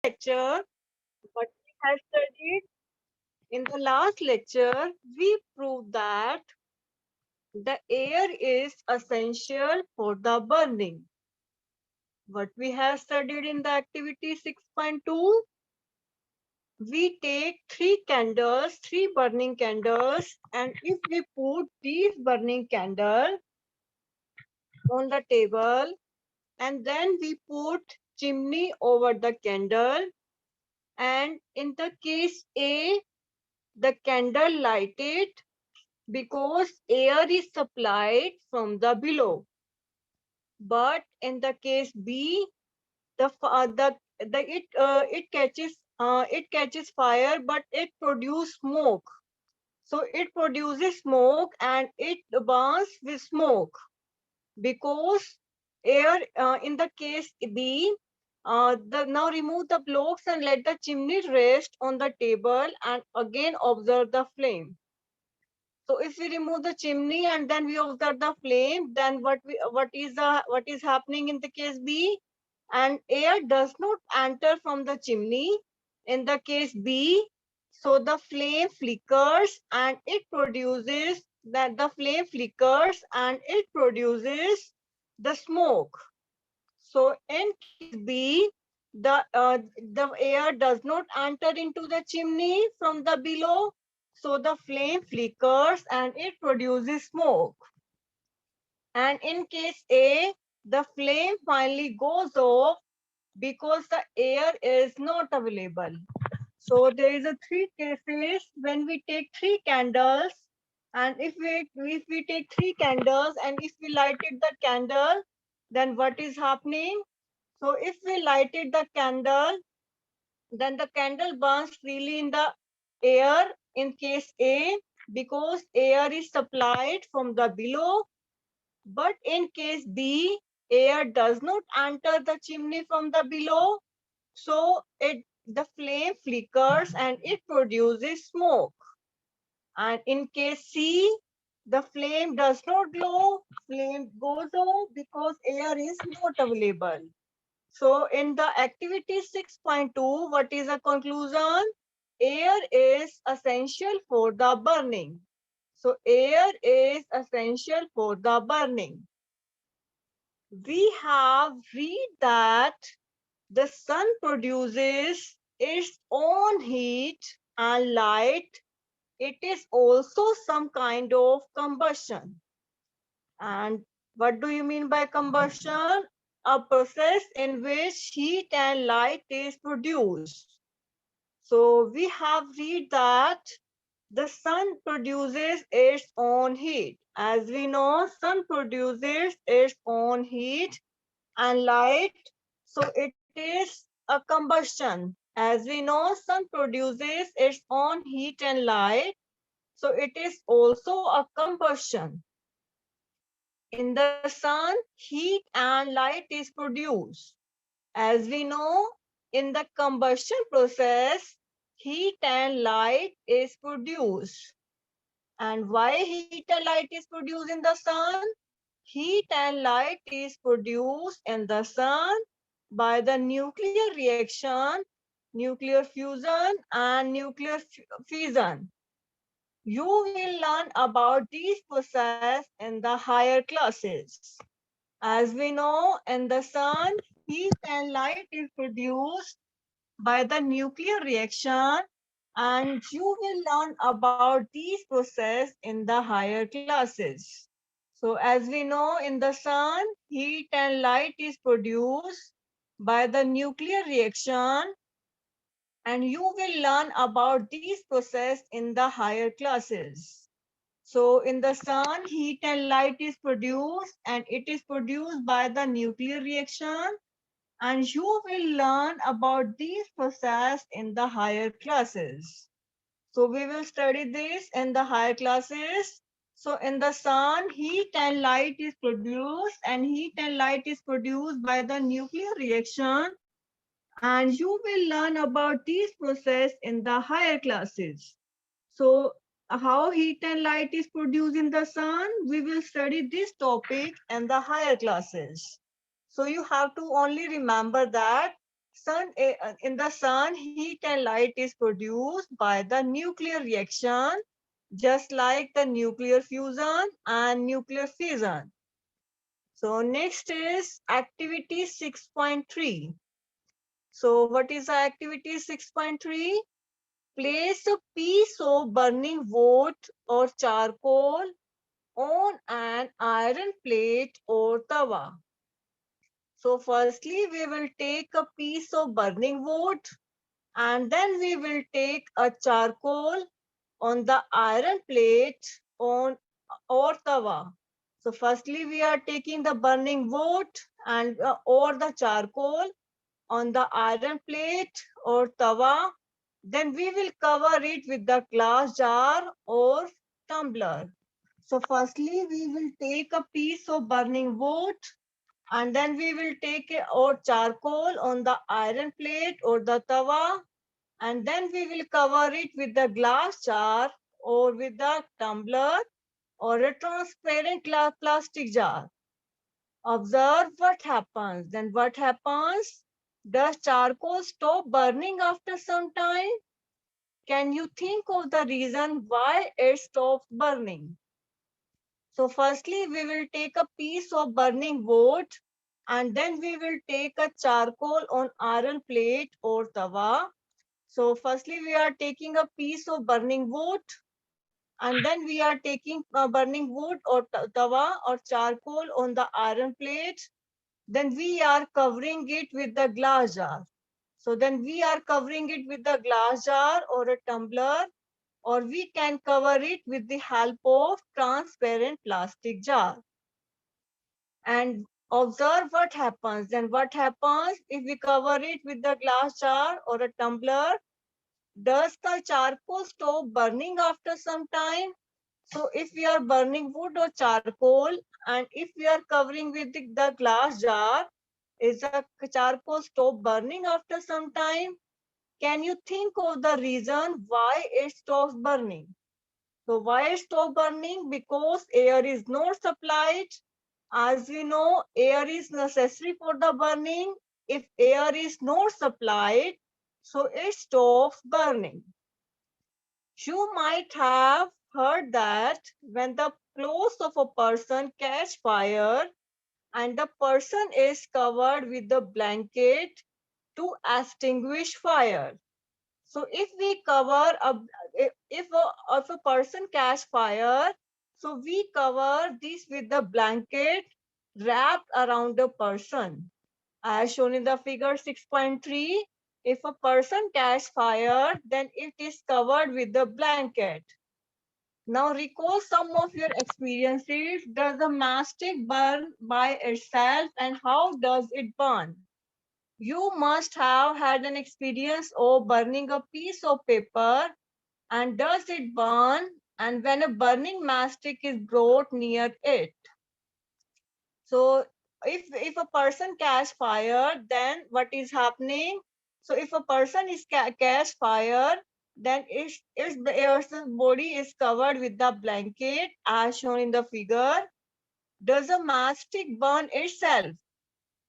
lecture, what we have studied in the last lecture, we proved that the air is essential for the burning. What we have studied in the activity 6.2, we take three burning candles, and if we put these burning candles on the table, and then we put chimney over the candle, and in the case A, the candle lighted because air is supplied from the below. But in the case B, it catches fire, but it produces smoke. So it produces smoke and it burns with smoke because air in the case B. Now remove the blocks and let the chimney rest on the table and again observe the flame. So if we remove the chimney and then we observe the flame, then what is happening in the case B? And air does not enter from the chimney in the case B. So the flame flickers and it produces the smoke. So in case B, the air does not enter into the chimney from the below, so the flame flickers and it produces smoke. And in case A, the flame finally goes off because the air is not available. So there is a three cases when we take three candles, and if we take three candles and if we lighted the candle, then what is happening? So if we lighted the candle, then the candle burns freely in the air in case A because air is supplied from the below. But in case B, air does not enter the chimney from the below, so the flame flickers and it produces smoke. And in case C, the flame does not glow, flame goes off because air is not available. So in the activity 6.2, what is the conclusion? Air is essential for the burning. So air is essential for the burning. We have read that the sun produces its own heat and light. It is also some kind of combustion. And what do you mean by combustion? A process in which heat and light is produced. So we have read that the sun produces its own heat. As we know, sun produces its own heat and light. So it is a combustion. As we know, sun produces its own heat and light. So it is also a combustion. In the sun, heat and light is produced. As we know, in the combustion process, heat and light is produced. And why heat and light is produced in the sun? Heat and light is produced in the sun by the nuclear reaction, nuclear fusion, and nuclear fission. You will learn about these processes in the higher classes. As we know, in the sun, heat and light is produced by the nuclear reaction, and you will learn about these processes in the higher classes. So as we know, in the sun, heat and light is produced by the nuclear reaction, and you will learn about these processes in the higher classes. So in the sun, heat and light is produced, and it is produced by the nuclear reaction, and you will learn about these processes in the higher classes. So we will study this in the higher classes. So in the sun, heat and light is produced, and heat and light is produced by the nuclear reaction, and you will learn about these processes in the higher classes. So how heat and light is produced in the sun, we will study this topic in the higher classes. So you have to only remember that In the sun, heat and light is produced by the nuclear reaction, just like the nuclear fusion and nuclear fission. So next is activity 6.3. So what is the activity 6.3? Place a piece of burning wood or charcoal on an iron plate or tawa. So firstly, we will take a piece of burning wood and then we will take a charcoal on the iron plate on or tawa. So firstly, we are taking the burning wood and or the charcoal on the iron plate or tawa. Then we will cover it with the glass jar or tumbler. So firstly, we will take a piece of burning wood and then we will take or charcoal on the iron plate or the tawa, and then we will cover it with the glass jar or with the tumbler or a transparent plastic jar. Observe what happens. Then what happens? Does charcoal stop burning after some time? Can you think of the reason why it stops burning? So firstly, we will take a piece of burning wood and then we will take a charcoal on iron plate or tawa. So firstly, we are taking a piece of burning wood and then we are taking burning wood or tawa or charcoal on the iron plate. Then we are covering it with the glass jar. So then we are covering it with the glass jar or a tumbler, or we can cover it with the help of transparent plastic jar. And observe what happens. Then what happens if we cover it with the glass jar or a tumbler? Does the charcoal stop burning after some time? So if we are burning wood or charcoal and if we are covering with the glass jar, is the charcoal stop burning after some time? Can you think of the reason why it stops burning? So why it stops burning? Because air is not supplied. As we know, air is necessary for the burning. If air is not supplied, so it stops burning. You might have heard that when the clothes of a person catch fire and the person is covered with the blanket to extinguish fire. So if we cover if a person catch fire, so we cover this with the blanket wrapped around the person. As shown in the figure 6.3, if a person catch fire, then it is covered with the blanket. Now recall some of your experiences. Does the mastic burn by itself and how does it burn? You must have had an experience of burning a piece of paper, and does it burn? And when a burning mastic is brought near it. So if a person catch fire, then what is happening? So if a person is catch fire, then its body is covered with the blanket as shown in the figure. Does a mastic burn itself?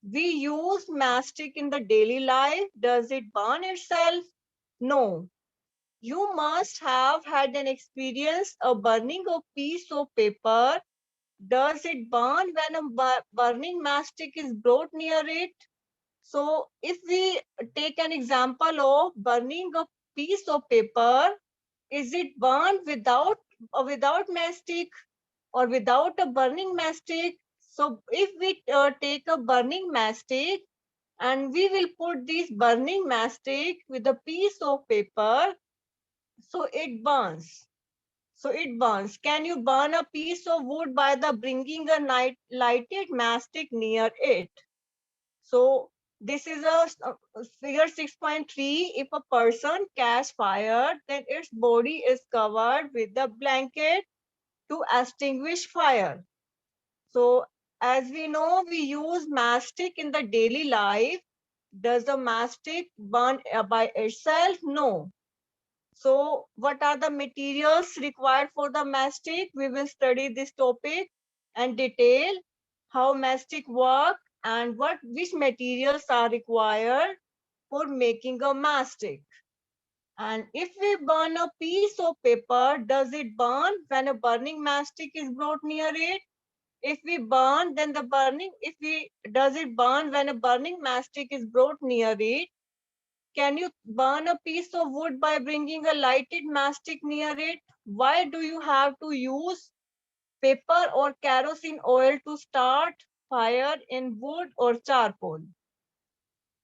We use mastic in the daily life. Does it burn itself? No. You must have had an experience of burning a piece of paper. Does it burn when a burning mastic is brought near it? So if we take an example of burning a piece of paper, is it burned without mastic or without a burning mastic? So if we take a burning mastic and we will put this burning mastic with a piece of paper, so it burns. So it burns. Can you burn a piece of wood by the bringing a lighted mastic near it? So this is a figure 6.3. If a person catch fire, then its body is covered with the blanket to extinguish fire. So as we know, we use mastic in the daily life. Does the mastic burn by itself? No. So what are the materials required for the mastic? We will study this topic and detail how mastic work and which materials are required. for making a mastic. And if we burn a piece of paper, does it burn when a burning mastic is brought near it? If we burn, then the burning, if we, does it burn when a burning mastic is brought near it? Can you burn a piece of wood by bringing a lighted mastic near it? Why do you have to use paper or kerosene oil to start fire in wood or charcoal?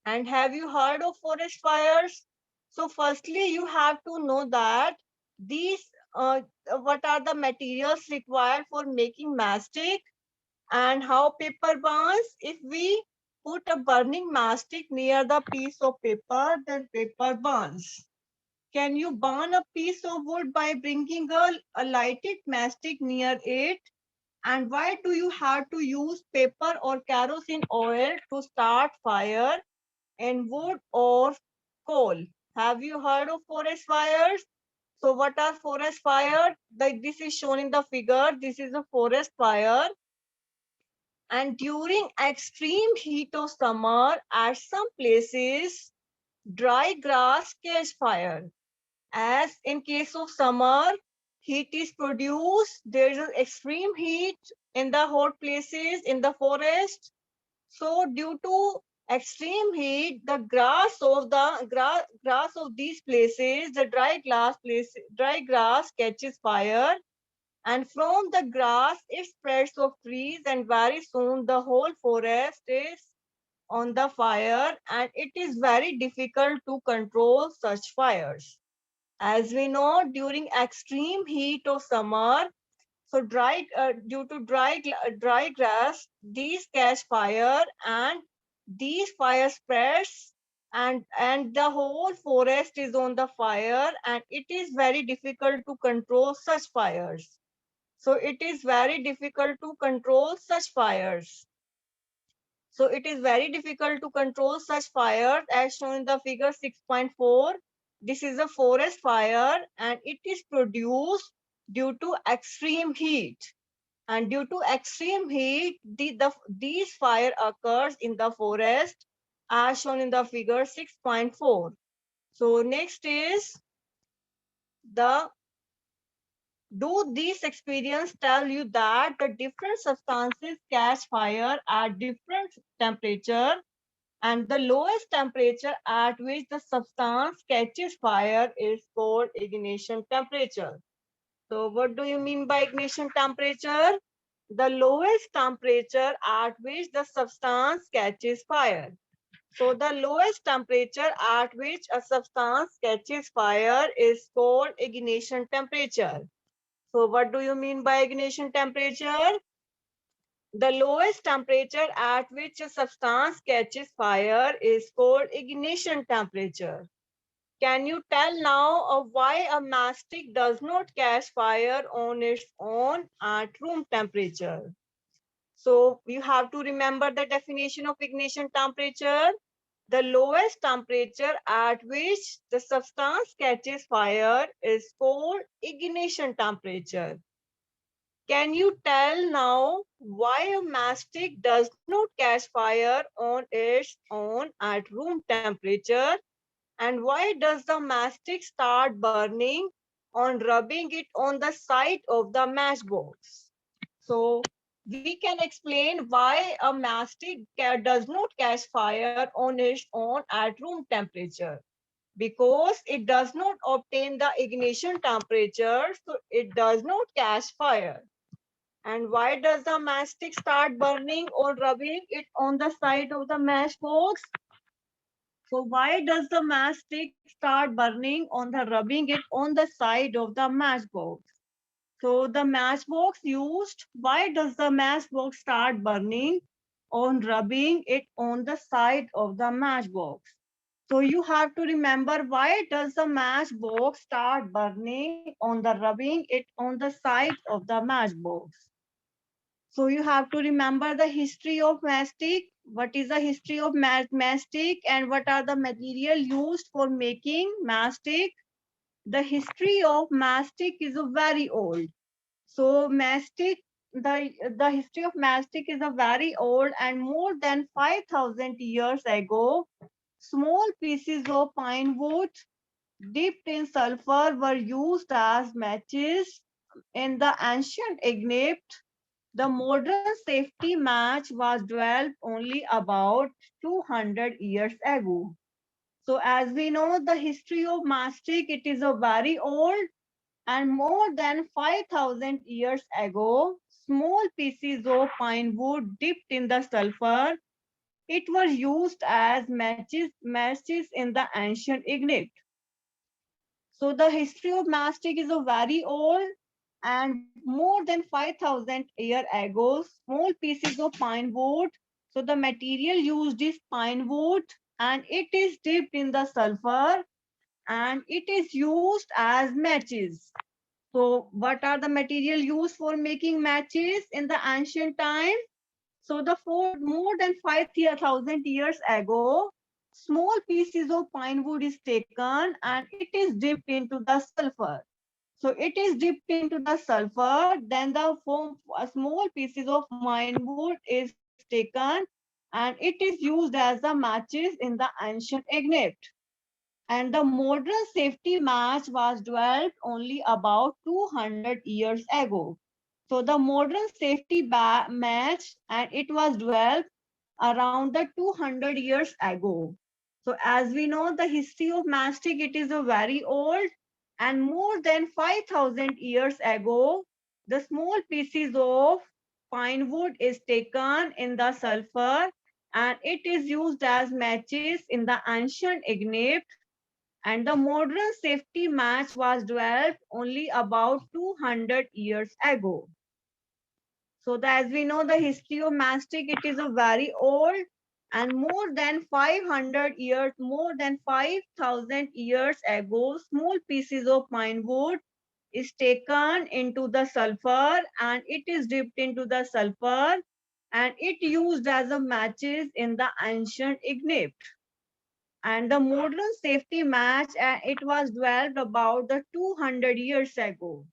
And have you heard of forest fires? So firstly, you have to know that these, what are the materials required for making mastic and how paper burns. If we put a burning mastic near the piece of paper, then paper burns. Can you burn a piece of wood by bringing a lighted mastic near it? And why do you have to use paper or kerosene oil to start fire in wood or coal? Have you heard of forest fires? So what are forest fires? Like this is shown in the figure. This is a forest fire. And during extreme heat of summer, at some places, dry grass catch fire. As in case of summer, heat is produced. There is an extreme heat in the hot places in the forest. So due to extreme heat, the grass of these places, the dry grass catches fire, and from the grass it spreads of trees, and very soon the whole forest is on the fire, and it is very difficult to control such fires. As we know, during extreme heat of summer, so due to dry grass, these catch fire, and these fire spreads, and the whole forest is on the fire, and it is very difficult to control such fires. So it is very difficult to control such fires. So it is very difficult to control such fires as shown in the figure 6.4. This is a forest fire, and it is produced due to extreme heat. And due to extreme heat, these fire occurs in the forest as shown in the figure 6.4. So next is the do these experience tell you that the different substances catch fire at different temperature, and the lowest temperature at which the substance catches fire is called ignition temperature? So what do you mean by ignition temperature? The lowest temperature at which the substance catches fire. So the lowest temperature at which a substance catches fire is called ignition temperature. So what do you mean by ignition temperature? The lowest temperature at which a substance catches fire is called ignition temperature. Can you tell now why a mastic does not catch fire on its own at room temperature? So you have to remember the definition of ignition temperature. The lowest temperature at which the substance catches fire is called ignition temperature. Can you tell now why a mastic does not catch fire on its own at room temperature? And why does the mastic start burning on rubbing it on the side of the matchbox? So we can explain why a mastic does not catch fire on its own at room temperature. Because it does not obtain the ignition temperature, so it does not catch fire. And why does the matchstick start burning or rubbing it on the side of the matchbox? So why does the matchstick start burning on the rubbing it on the side of the matchbox? So the matchbox used, why does the matchbox start burning on rubbing it on the side of the matchbox? So you have to remember, why does the matchbox start burning on the rubbing it on the side of the matchbox? So you have to remember the history of mastic. What is the history of mastic, and what are the material used for making mastic? The history of mastic is very old. So mastic, the history of mastic is a very old, and more than 5,000 years ago. Small pieces of pine wood dipped in sulfur were used as matches in the ancient Egypt. The modern safety match was developed only about 200 years ago. So as we know, the history of mastic, it is a very old, and more than 5,000 years ago, small pieces of pine wood dipped in the sulfur, it was used as matches in the ancient Egypt. So the history of mastic is a very old, and more than 5,000 years ago, small pieces of pine wood. So the material used is pine wood, and it is dipped in the sulfur, and it is used as matches. So what are the material used for making matches in the ancient time? So the for more than 5,000 years ago, small pieces of pine wood is taken and it is dipped into the sulfur. So it is dipped into the sulfur, then the small pieces of pine wood is taken and it is used as the matches in the ancient Egypt. And the modern safety match was developed only about 200 years ago. So the modern safety match, and it was developed around the 200 years ago. So as we know, the history of mastic, it is a very old, and more than 5,000 years ago, the small pieces of pine wood is taken in the sulfur, and it is used as matches in the ancient Egypt. And the modern safety match was developed only about 200 years ago. So that as we know, the history of mastic, it is a very old, and more than 500 years, more than 5,000 years ago, small pieces of pine wood is taken into the sulfur, and it is dipped into the sulfur, and it used as a matches in the ancient Egypt. And the modern safety match, it was developed about the 200 years ago.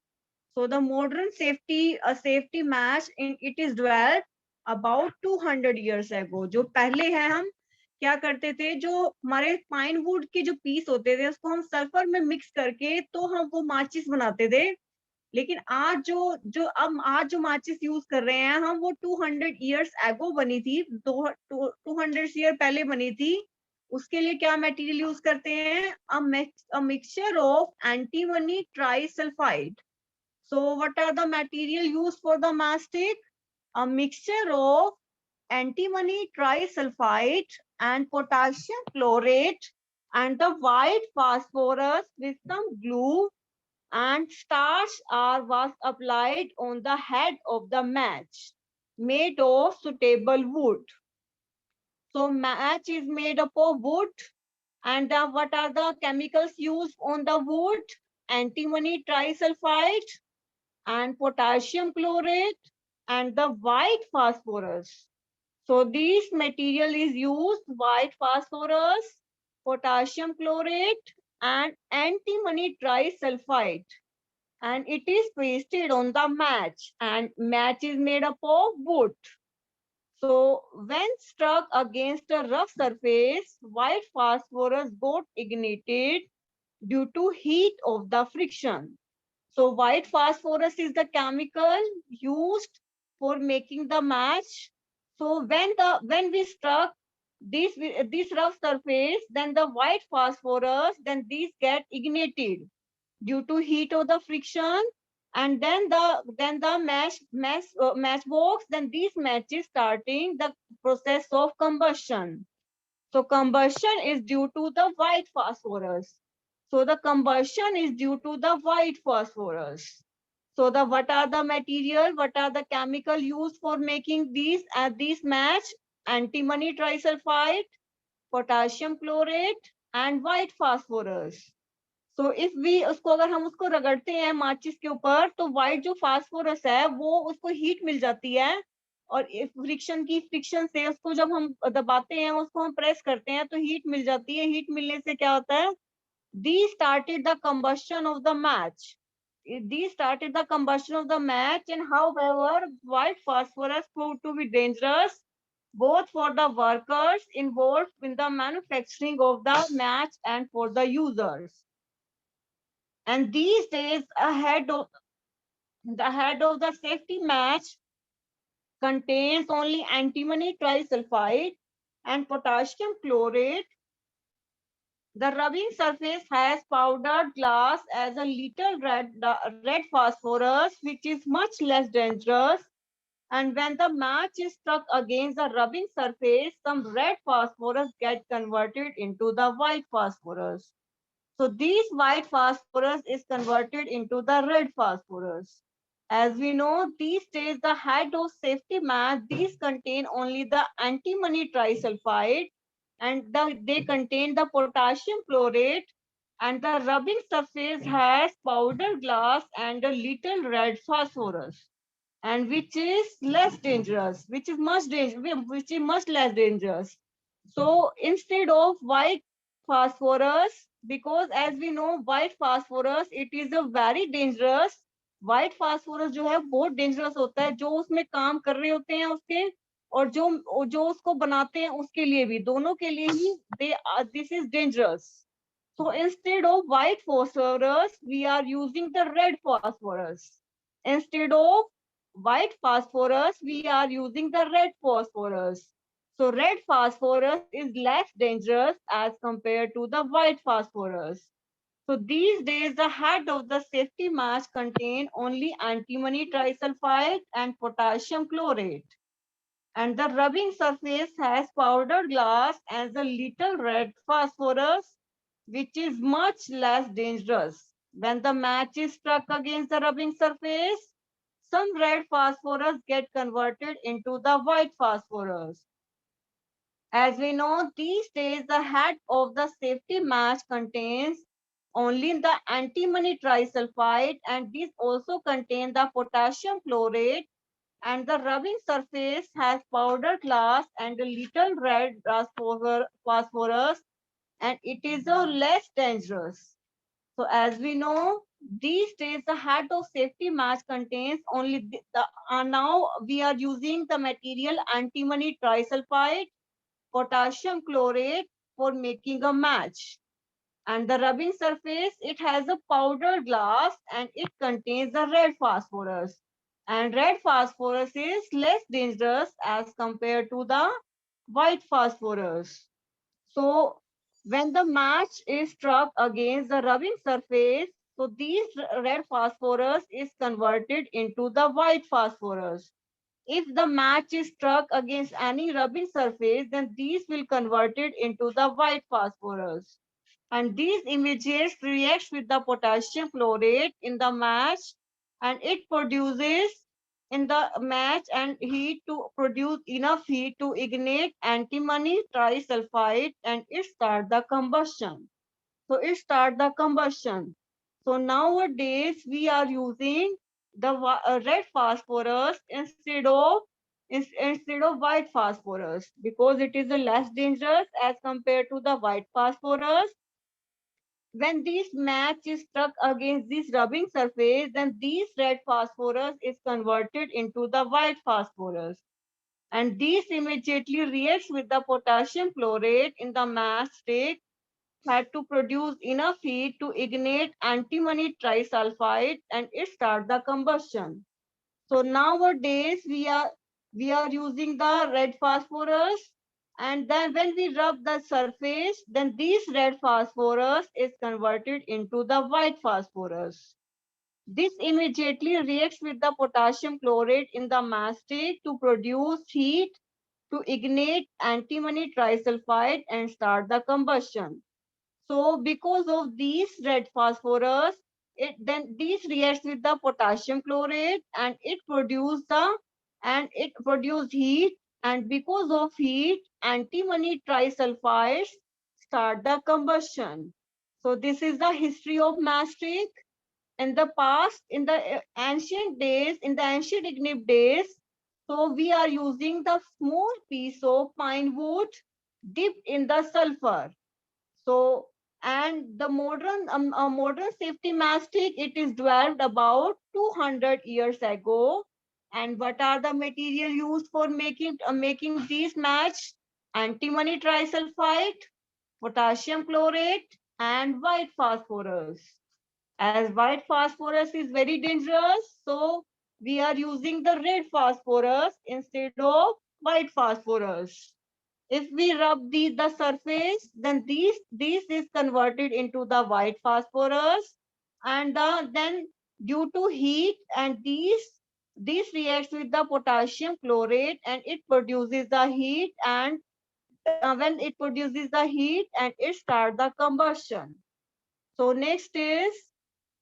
So the modern safety safety match in it is developed about 200 years ago. जो पहले है, हम क्या करते थे, जो हमारे pine would के जो पीस होते थे उसको हम सल्फर में मिक्स करके तो हम वो माचिस बनाते थे. लेकिन आज जो जो अब आज जो माचिस यूज कर रहे हैं हम, वो 200 इयर्स एगो बनी थी, 200 ईयर पहले बनी थी. उसके लिए क्या मटेरियल यूज करते हैं? A mixture of antimony trisulphide. So what are the material used for the mastic? A mixture of antimony trisulfide and potassium chlorate and the white phosphorus with some glue and starch was applied on the head of the match made of suitable wood. So match is made up of wood, and what are the chemicals used on the wood? Antimony trisulfide and potassium chlorate and the white phosphorus. So this material is used: white phosphorus, potassium chlorate and antimony trisulfide, and it is pasted on the match, and match is made up of wood. So when struck against a rough surface, white phosphorus got ignited due to heat of the friction. So white phosphorus is the chemical used for making the match. So when we struck this rough surface, then the white phosphorus, then these get ignited due to heat of the friction, and then the matchbox, then these matches starting the process of combustion. So combustion is due to the white phosphorus. So the combustion is due to the white phosphorus. So the what are the material, what are the chemical used for making these match? Antimony trisulfide, potassium chlorate and white phosphorus. So if we उसको अगर हम उसको रगड़ते हैं माचिस के ऊपर, तो white जो phosphorus है वो उसको heat मिल जाती है, और फ्रिक्शन से उसको जब हम दबाते हैं, उसको हम प्रेस करते हैं तो हीट मिल जाती है. हीट मिलने से क्या होता है? These started the combustion of the match. These started the combustion of the match, and however, white phosphorus proved to be dangerous both for the workers involved in the manufacturing of the match and for the users. And these days, ahead of the safety match contains only antimony trisulfide and potassium chlorate. The rubbing surface has powdered glass as a little red phosphorus, which is much less dangerous. And when the match is struck against the rubbing surface, some red phosphorus gets converted into the white phosphorus. So this white phosphorus is converted into the red phosphorus. As we know, these days the head of safety match, these contain only the antimony trisulfide and they contain the potassium chlorate, and the rubbing surface has powder glass and a little red phosphorus, and which is less dangerous, which is much less dangerous. So instead of white phosphorus, because as we know white phosphorus it is a very dangerous, white phosphorus जो है बहुत dangerous होता है, जो उसमें काम कर रहे होते हैं उसके और जो उसको बनाते हैं उसके लिए भी, दोनों के लिए ही this is dangerous. So instead of white phosphorus we are using the red phosphorus. Instead of white phosphorus we are using the red phosphorus. So red phosphorus is less dangerous as compared to the white phosphorus. So these days the head of the safety match contain only antimony trisulfide and potassium chlorate. And the rubbing surface has powdered glass and a little red phosphorus, which is much less dangerous. When the match is struck against the rubbing surface, some red phosphorus get converted into the white phosphorus. As we know, these days the head of the safety match contains only the antimony trisulfide, and this also contains the potassium chlorate, and the rubbing surface has powdered glass and a little red phosphorus, and it is a less dangerous. So as we know, these days the head of safety match contains only now we are using the material antimony trisulfide, potassium chlorate for making a match. And the rubbing surface, it has a powdered glass and it contains the red phosphorus. And red phosphorus is less dangerous as compared to the white phosphorus. So when the match is struck against the rubbing surface, so these red phosphorus is converted into the white phosphorus. If the match is struck against any rubbing surface, then these will convert it into the white phosphorus. And these images reacts with the potassium chlorate in the match, and it produces in the match and heat to produce enough heat to ignite antimony trisulfide, and it start the combustion. So it start the combustion. So nowadays we are using the red phosphorus instead of white phosphorus, because it is less dangerous as compared to the white phosphorus. When this match is struck against this rubbing surface, then this red phosphorus is converted into the white phosphorus. And this immediately reacts with the potassium chlorate in the match stick, had to produce enough heat to ignite antimony trisulfide, and it start the combustion. So nowadays we are using the red phosphorus, and then when we rub the surface, then this red phosphorus is converted into the white phosphorus. This immediately reacts with the potassium chlorate in the mastic to produce heat to ignite antimony trisulfide and start the combustion. So because of these red phosphorus, then this reacts with the potassium chlorate and it produce heat, and because of heat, antimony trisulfides start the combustion. So this is the history of mastic. In the past, in the ancient days, in the ancient ignip days, so we are using the small piece of pine wood dipped in the sulfur. So, and the modern safety mastic, it is developed about 200 years ago. And what are the material used for making these match? Antimony trisulfide, potassium chlorate, and white phosphorus. As white phosphorus is very dangerous, so we are using the red phosphorus instead of white phosphorus. If we rub the surface, then this is converted into the white phosphorus, and then due to heat, and these reacts with the potassium chlorate, and it produces the heat, and when it produces the heat, and it starts the combustion. So next is,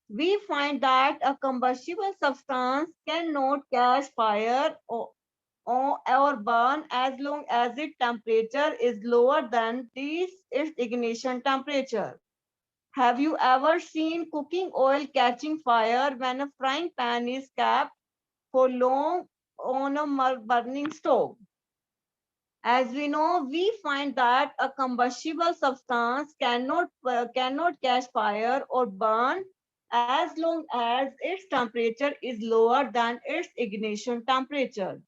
we find that a combustible substance cannot catch fire or burn as long as its temperature is lower than its ignition temperature. Have you ever seen cooking oil catching fire when a frying pan is kept for long on a burning stove? As we know, we find that a combustible substance cannot catch fire or burn as long as its temperature is lower than its ignition temperature.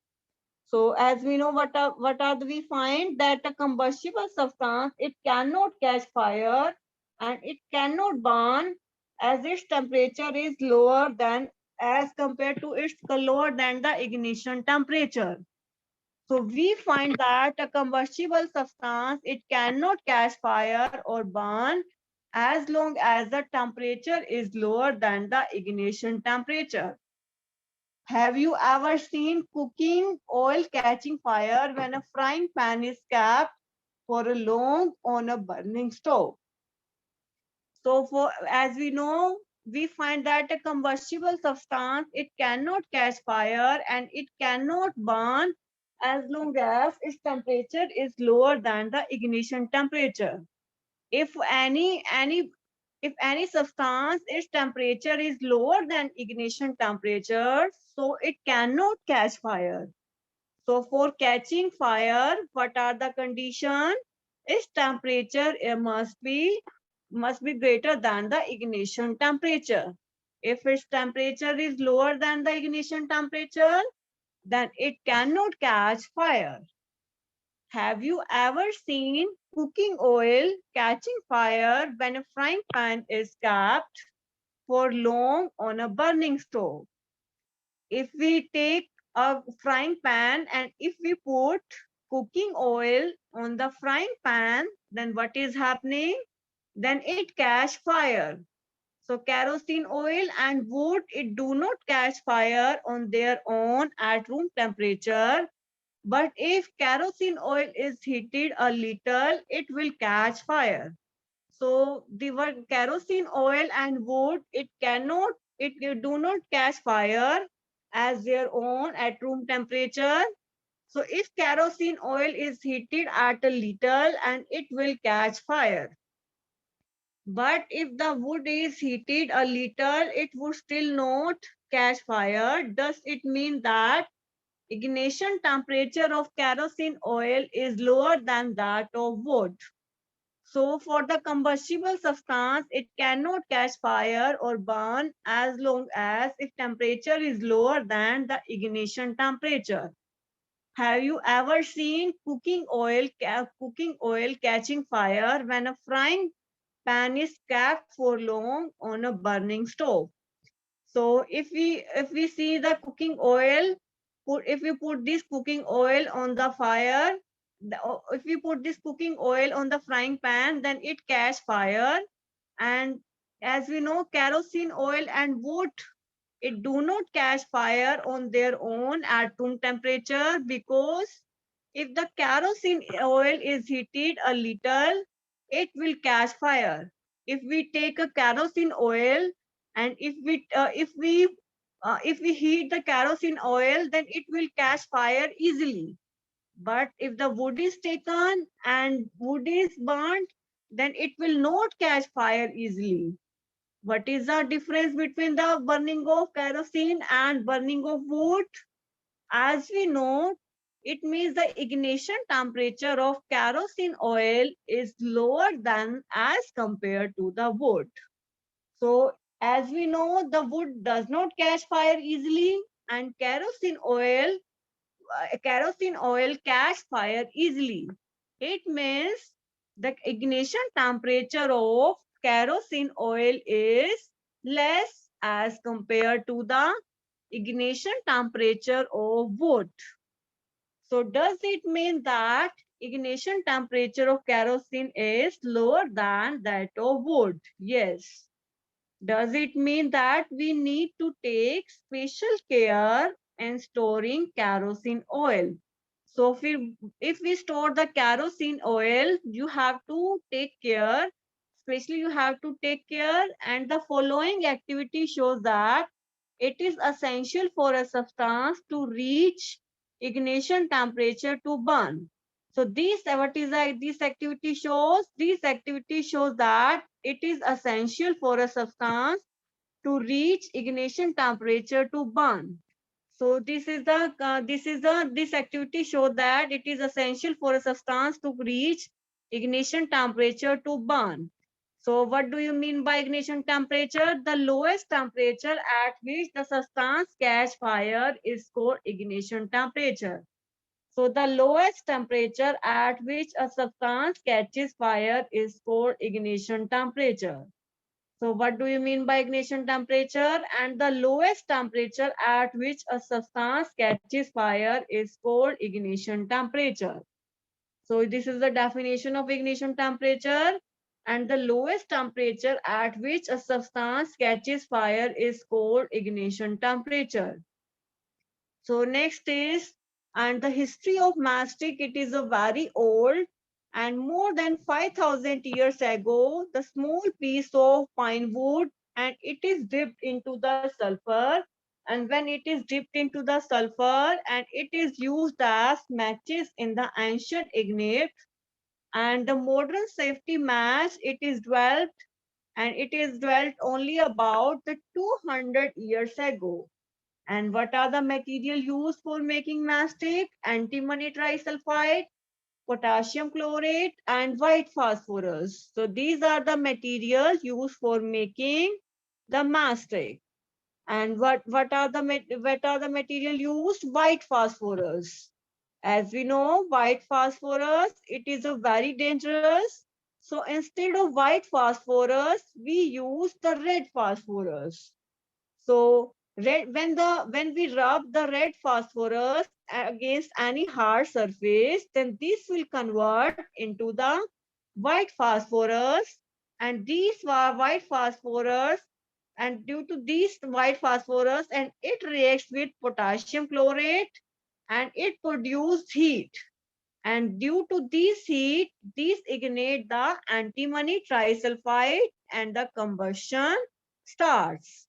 So as we know, we find that a combustible substance, it cannot catch fire and it cannot burn as its temperature is lower than, as compared to its lower than the ignition temperature. So we find that a combustible substance, it cannot catch fire or burn as long as the temperature is lower than the ignition temperature. Have you ever seen cooking oil catching fire when a frying pan is kept for a long on a burning stove? So as we know, we find that a combustible substance, it cannot catch fire and it cannot burn as long as its temperature is lower than the ignition temperature. If any substance, its temperature is lower than ignition temperature, so it cannot catch fire. So for catching fire, what are the conditions? Its temperature must be greater than the ignition temperature. If its temperature is lower than the ignition temperature, then it cannot catch fire. Have you ever seen cooking oil catching fire when a frying pan is kept for long on a burning stove? If we take a frying pan and if we put cooking oil on the frying pan, then what is happening? Then it catch fire. So kerosene oil and wood, it do not catch fire on their own at room temperature. But if kerosene oil is heated a little, it will catch fire. So the word kerosene oil and wood, it do not catch fire as their own at room temperature. So if kerosene oil is heated at a little, and it will catch fire. But if the wood is heated a little, it would still not catch fire. Does it mean that ignition temperature of kerosene oil is lower than that of wood? So for the combustible substance, it cannot catch fire or burn as long as its temperature is lower than the ignition temperature. Have you ever seen cooking oil catching fire when a frying pan is kept for long on a burning stove? So if we see the cooking oil, if we put this cooking oil on the fire, if we put this cooking oil on the frying pan, then it catch fire. And as we know, kerosene oil and wood, it do not catch fire on their own at room temperature, because if the kerosene oil is heated a little, it will catch fire. If we take a kerosene oil and if we heat the kerosene oil, then it will catch fire easily. But if the wood is taken and wood is burnt, then it will not catch fire easily. What is the difference between the burning of kerosene and burning of wood? As we know, it means the ignition temperature of kerosene oil is lower than as compared to the wood. So as we know, the wood does not catch fire easily. and kerosene oil catch fire easily. It means the ignition temperature of kerosene oil is less as compared to the ignition temperature of wood. So does it mean that ignition temperature of kerosene is lower than that of wood? Yes. Does it mean that we need to take special care in storing kerosene oil? So if we store the kerosene oil, you have to take care, especially you have to take care, and the following activity shows that it is essential for a substance to reach ignition temperature to burn. So this activity shows? This activity shows that it is essential for a substance to reach ignition temperature to burn. So this activity shows that it is essential for a substance to reach ignition temperature to burn. So what do you mean by ignition temperature? The lowest temperature at which the substance catch fire is called ignition temperature. So the lowest temperature at which a substance catches fire is called ignition temperature. So what do you mean by ignition temperature? And the lowest temperature at which a substance catches fire is called ignition temperature. So this is the definition of ignition temperature. And the lowest temperature at which a substance catches fire is called ignition temperature. So next is, and the history of mastic, it is a very old, and more than 5,000 years ago, the small piece of pine wood, and it is dipped into the sulfur. And when it is dipped into the sulfur, and it is used as matches in the ancient ignite, and the modern safety match, it is developed, and it is developed only about the 200 years ago. And what are the material used for making mastic? Antimony trisulfide, potassium chlorate, and white phosphorus. So these are the materials used for making the mastic. And what are the material used? White phosphorus. As we know, white phosphorus, it is a very dangerous. So instead of white phosphorus, we use the red phosphorus. So when we rub the red phosphorus against any hard surface, then this will convert into the white phosphorus, and these white phosphorus, and due to these white phosphorus, and it reacts with potassium chlorate, and it produces heat. And due to this heat, these ignite the antimony trisulfide, and the combustion starts.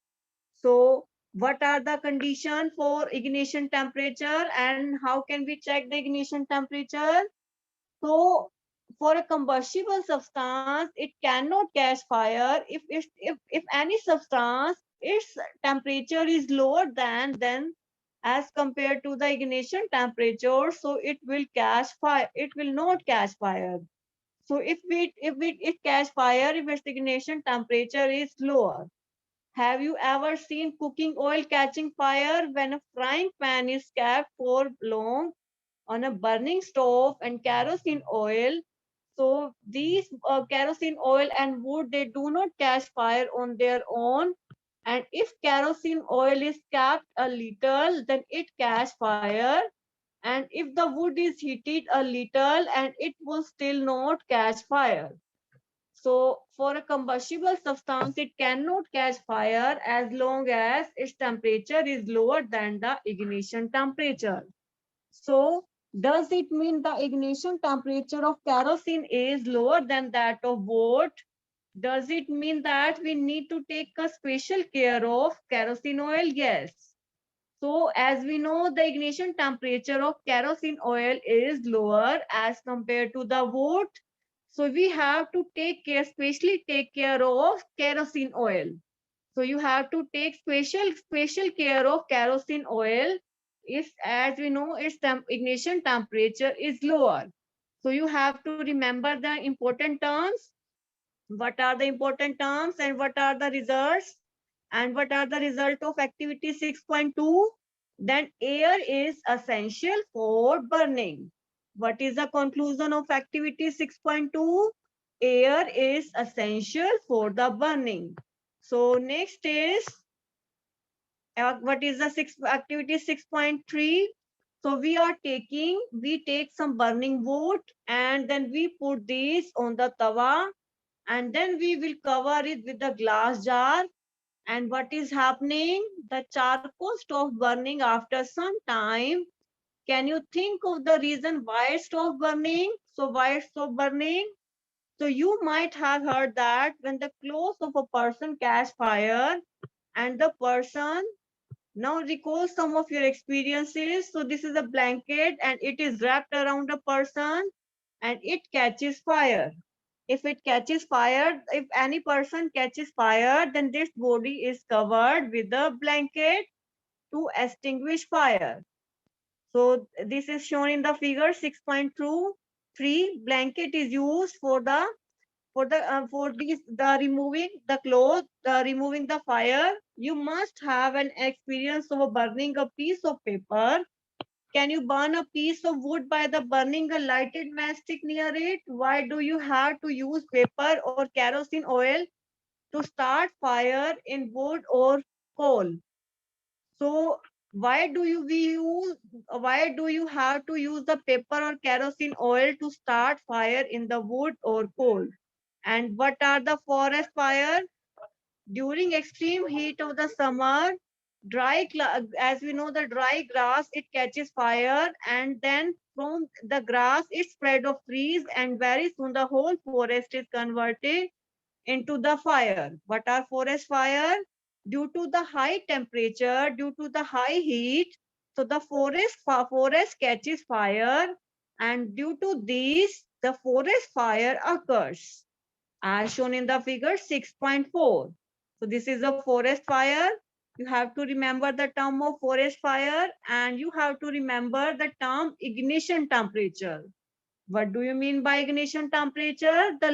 So what are the conditions for ignition temperature, and how can we check the ignition temperature? So for a combustible substance, it cannot catch fire if any substance, its temperature is lower than as compared to the ignition temperature, so it will catch fire. It will not catch fire. So if it catch fire if its ignition temperature is lower. Have you ever seen cooking oil catching fire when a frying pan is kept for long on a burning stove and kerosene oil? So these kerosene oil and wood, they do not catch fire on their own. And if kerosene oil is kept a little, then it catch fire. And if the wood is heated a little, and it will still not catch fire. So for a combustible substance, it cannot catch fire as long as its temperature is lower than the ignition temperature. So does it mean the ignition temperature of kerosene is lower than that of wood? Does it mean that we need to take a special care of kerosene oil? Yes. So as we know, the ignition temperature of kerosene oil is lower as compared to the wood. So we have to take care, especially take care of kerosene oil. So you have to take special care of kerosene oil. Is, as we know, its ignition temperature is lower. So you have to remember the important terms. What are the important terms, and what are the results? And what are the result of activity 6.2? then air is essential for burning. What is the conclusion of activity 6.2? Air is essential for the burning. So next is what is the activity 6.3? So we take some burning wood and then we put this on the tawa and then we will cover it with the glass jar. And what is happening? The charcoal stops burning after some time. Can you think of the reason why it stopped burning? So why it stopped burning? So you might have heard that when the clothes of a person catch fire and the person now recall some of your experiences. So this is a blanket and it is wrapped around a person and it catches fire. If it catches fire, if any person catches fire, then this body is covered with a blanket to extinguish fire. So this is shown in the figure 6.2. Three blanket is used for this the removing the cloth, the removing the fire. You must have an experience of burning a piece of paper. Can you burn a piece of wood by the burning a lighted matchstick near it? Why do you have to use paper or kerosene oil to start fire in wood or coal? So why do you have to use the paper or kerosene oil to start fire in the wood or coal? And what are the forest fire? During extreme heat of the summer, as we know, the dry grass, it catches fire and then from the grass, it spread of trees and very soon the whole forest is converted into the fire. What are forest fire? Due to the high temperature, due to the high heat, so the forest catches fire and due to this, the forest fire occurs as shown in the figure 6.4. So this is a forest fire. You have to remember the term of forest fire and you have to remember the term ignition temperature. What do you mean by ignition temperature? The